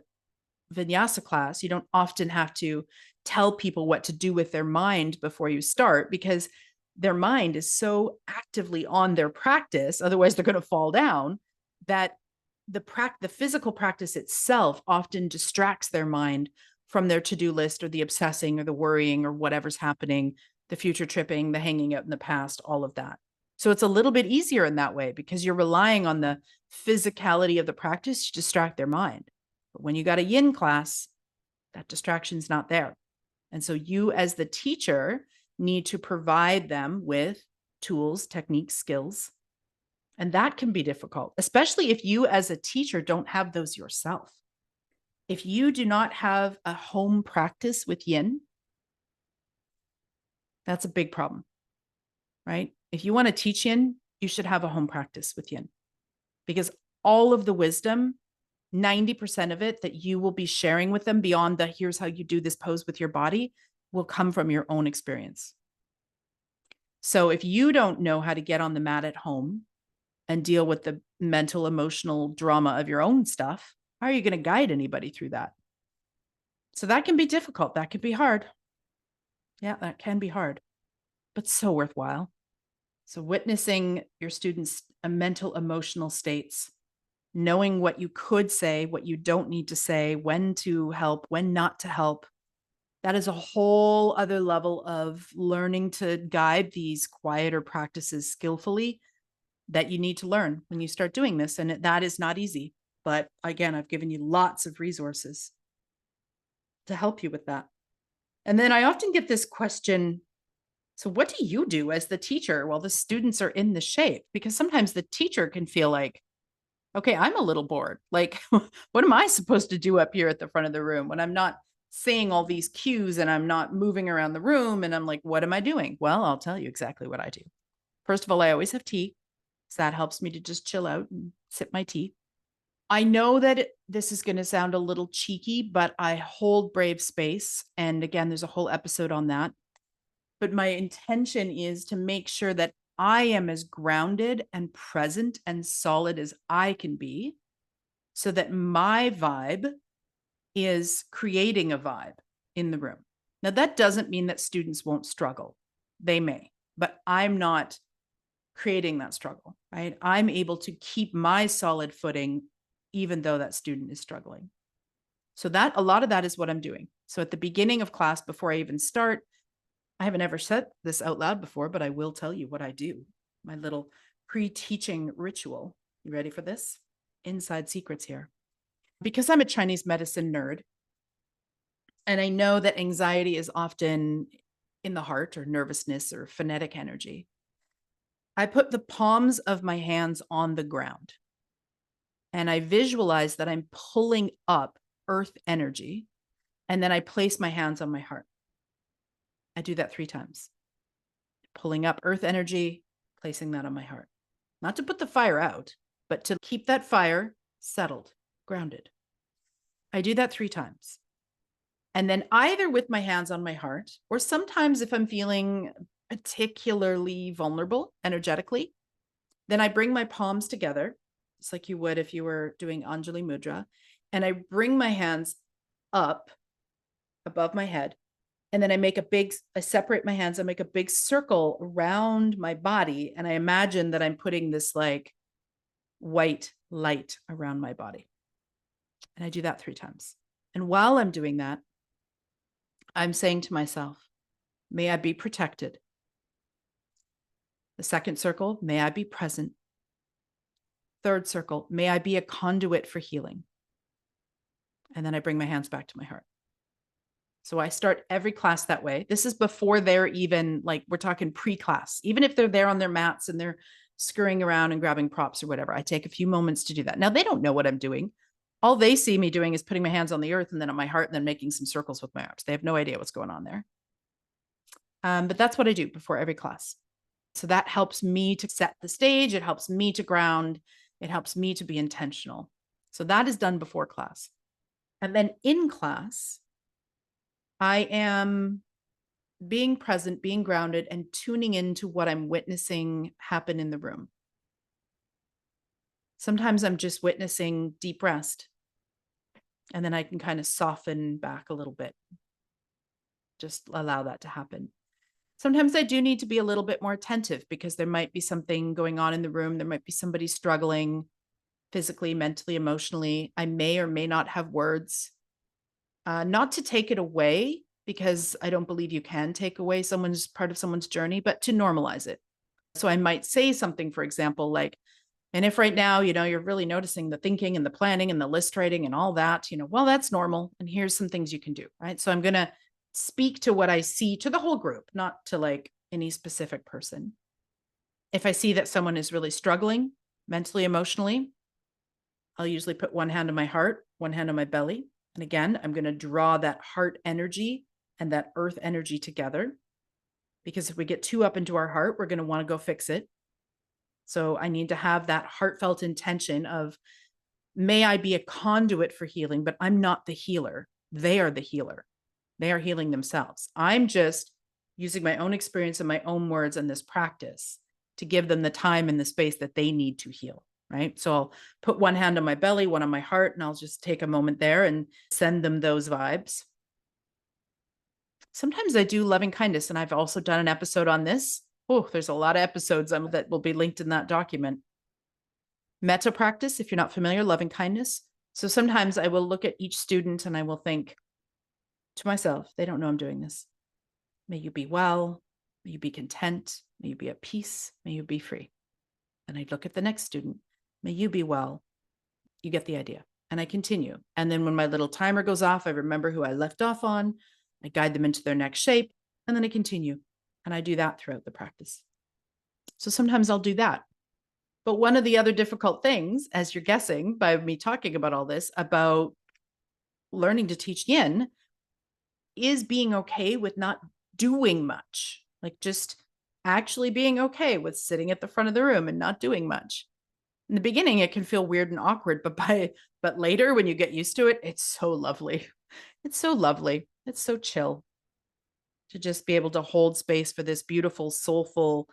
vinyasa class, you don't often have to tell people what to do with their mind before you start because their mind is so actively on their practice, otherwise they're going to fall down, that the physical practice itself often distracts their mind from their to-do list or the obsessing or the worrying or whatever's happening, the future tripping, the hanging out in the past, all of that. So it's a little bit easier in that way because you're relying on the physicality of the practice to distract their mind. But when you got a yin class, that distraction's not there. And so you as the teacher need to provide them with tools, techniques, skills. And that can be difficult, especially if you as a teacher don't have those yourself. If you do not have a home practice with yin, that's a big problem, right? If you want to teach yin, you should have a home practice with yin because all of the wisdom, 90% of it that you will be sharing with them beyond the here's how you do this pose with your body will come from your own experience. So if you don't know how to get on the mat at home and deal with the mental, emotional drama of your own stuff, how are you going to guide anybody through that? So that can be difficult. That can be hard. Yeah, that can be hard, but so worthwhile. So witnessing your students' mental, emotional states, knowing what you could say, what you don't need to say, when to help, when not to help. That is a whole other level of learning to guide these quieter practices skillfully that you need to learn when you start doing this. And that is not easy. But again, I've given you lots of resources to help you with that. And then I often get this question, so what do you do as the teacher while the students are in the shape? Because sometimes the teacher can feel like, okay, I'm a little bored. Like, what am I supposed to do up here at the front of the room when I'm not saying all these cues and I'm not moving around the room? And I'm like, what am I doing? Well, I'll tell you exactly what I do. First of all, I always have tea. So that helps me to just chill out and sip my tea. I know that this is going to sound a little cheeky, but I hold brave space. And again, there's a whole episode on that. But my intention is to make sure that I am as grounded and present and solid as I can be, so that my vibe is creating a vibe in the room. Now, that doesn't mean that students won't struggle. They may, but I'm not creating that struggle, right? I'm able to keep my solid footing, even though that student is struggling. So that a lot of that is what I'm doing. So at the beginning of class, before I even start, I haven't ever said this out loud before, but I will tell you what I do. My little pre-teaching ritual. You ready for this? Inside secrets here. Because I'm a Chinese medicine nerd, and I know that anxiety is often in the heart or nervousness or phonetic energy, I put the palms of my hands on the ground and I visualize that I'm pulling up earth energy. And then I place my hands on my heart. I do that 3 times. Pulling up earth energy, placing that on my heart. Not to put the fire out, but to keep that fire settled, grounded. I do that 3 times. And then either with my hands on my heart, or sometimes if I'm feeling particularly vulnerable energetically, then I bring my palms together, just like you would if you were doing Anjali Mudra. And I bring my hands up above my head. And then I separate my hands, I make a big circle around my body. And I imagine that I'm putting this like white light around my body. And I do that 3 times. And while I'm doing that, I'm saying to myself, may I be protected. The second circle, may I be present. Third circle, may I be a conduit for healing. And then I bring my hands back to my heart. So I start every class that way. This is before they're even like, we're talking pre-class. Even if they're there on their mats and they're scurrying around and grabbing props or whatever, I take a few moments to do that. Now, they don't know what I'm doing. All they see me doing is putting my hands on the earth and then on my heart and then making some circles with my arms. They have no idea what's going on there. But that's what I do before every class. So that helps me to set the stage. It helps me to ground. It helps me to be intentional. So that is done before class. And then in class, I am being present, being grounded, and tuning into what I'm witnessing happen in the room. Sometimes I'm just witnessing deep rest, and then I can kind of soften back a little bit. Just allow that to happen. Sometimes I do need to be a little bit more attentive because there might be something going on in the room. There might be somebody struggling physically, mentally, emotionally. I may or may not have words. Not to take it away, because I don't believe you can take away someone's part of someone's journey, but to normalize it. So I might say something, for example, like, and if right now, you're really noticing the thinking and the planning and the list writing and all that, well, that's normal. And here's some things you can do, right? So I'm going to speak to what I see to the whole group, not to like any specific person. If I see that someone is really struggling mentally, emotionally, I'll usually put one hand on my heart, one hand on my belly. And again, I'm going to draw that heart energy and that earth energy together, because if we get too up into our heart, we're going to want to go fix it. So I need to have that heartfelt intention of, may I be a conduit for healing, but I'm not the healer. They are the healer. They are healing themselves. I'm just using my own experience and my own words in this practice to give them the time and the space that they need to heal, right? So I'll put one hand on my belly, one on my heart, and I'll just take a moment there and send them those vibes. Sometimes I do loving kindness, and I've also done an episode on this. Oh, there's a lot of episodes that will be linked in that document. Metta practice, if you're not familiar, loving kindness. So sometimes I will look at each student and I will think to myself, they don't know I'm doing this. May you be well. May you be content. May you be at peace. May you be free. And I look at the next student. May you be well. You get the idea. And I continue. And then when my little timer goes off, I remember who I left off on. I guide them into their next shape. And then I continue. And I do that throughout the practice. So sometimes I'll do that. But one of the other difficult things, as you're guessing by me talking about all this, about learning to teach yin, is being okay with not doing much, like just actually being okay with sitting at the front of the room and not doing much. In the beginning, it can feel weird and awkward, but later when you get used to it, it's so lovely. It's so lovely. It's so chill to just be able to hold space for this beautiful, soulful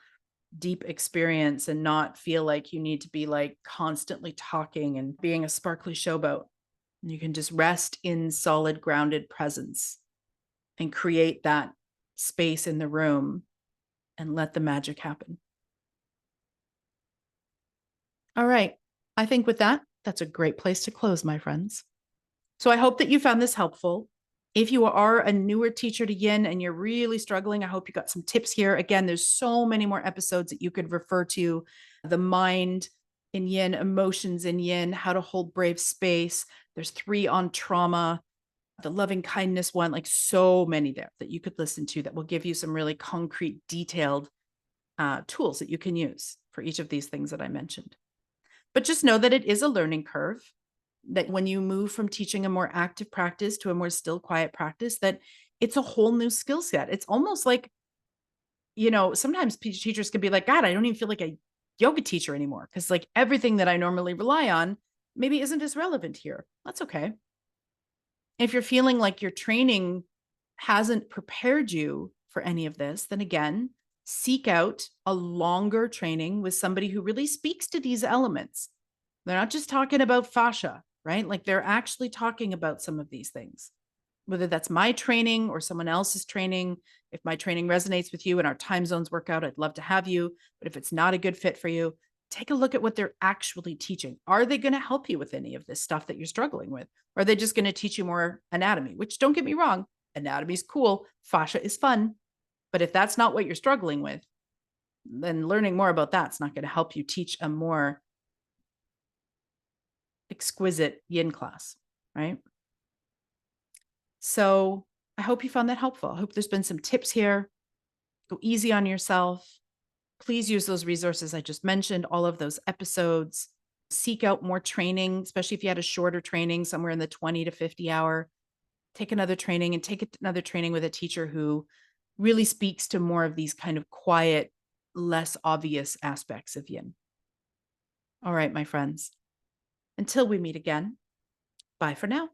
deep experience and not feel like you need to be like constantly talking and being a sparkly showboat. You can just rest in solid, grounded presence and create that space in the room and let the magic happen. All right. I think with that, that's a great place to close, my friends. So I hope that you found this helpful. If you are a newer teacher to Yin and you're really struggling, I hope you got some tips here. Again, there's so many more episodes that you could refer to: the mind in Yin, emotions in Yin, how to hold brave space. There's 3 on trauma, the loving kindness one, like so many there that you could listen to that will give you some really concrete, detailed tools that you can use for each of these things that I mentioned. But just know that it is a learning curve, that when you move from teaching a more active practice to a more still, quiet practice, that it's a whole new skill set. It's almost like, sometimes teachers can be like, God, I don't even feel like a yoga teacher anymore because like everything that I normally rely on maybe isn't as relevant here. That's okay. If you're feeling like your training hasn't prepared you for any of this, then again, seek out a longer training with somebody who really speaks to these elements. They're not just talking about fascia, right? Like they're actually talking about some of these things, whether that's my training or someone else's training. If my training resonates with you and our time zones work out, I'd love to have you. But if it's not a good fit for you, take a look at what they're actually teaching. Are they going to help you with any of this stuff that you're struggling with? Or are they just going to teach you more anatomy, which don't get me wrong, anatomy is cool. Fascia is fun. But if that's not what you're struggling with, then learning more about that's not going to help you teach a more exquisite Yin class, right? So I hope you found that helpful. I hope there's been some tips here. Go easy on yourself. Please use those resources I just mentioned, all of those episodes. Seek out more training, especially if you had a shorter training, somewhere in the 20 to 50 hour. Take another training and take another training with a teacher who really speaks to more of these kind of quiet, less obvious aspects of Yin. All right, my friends. Until we meet again, bye for now.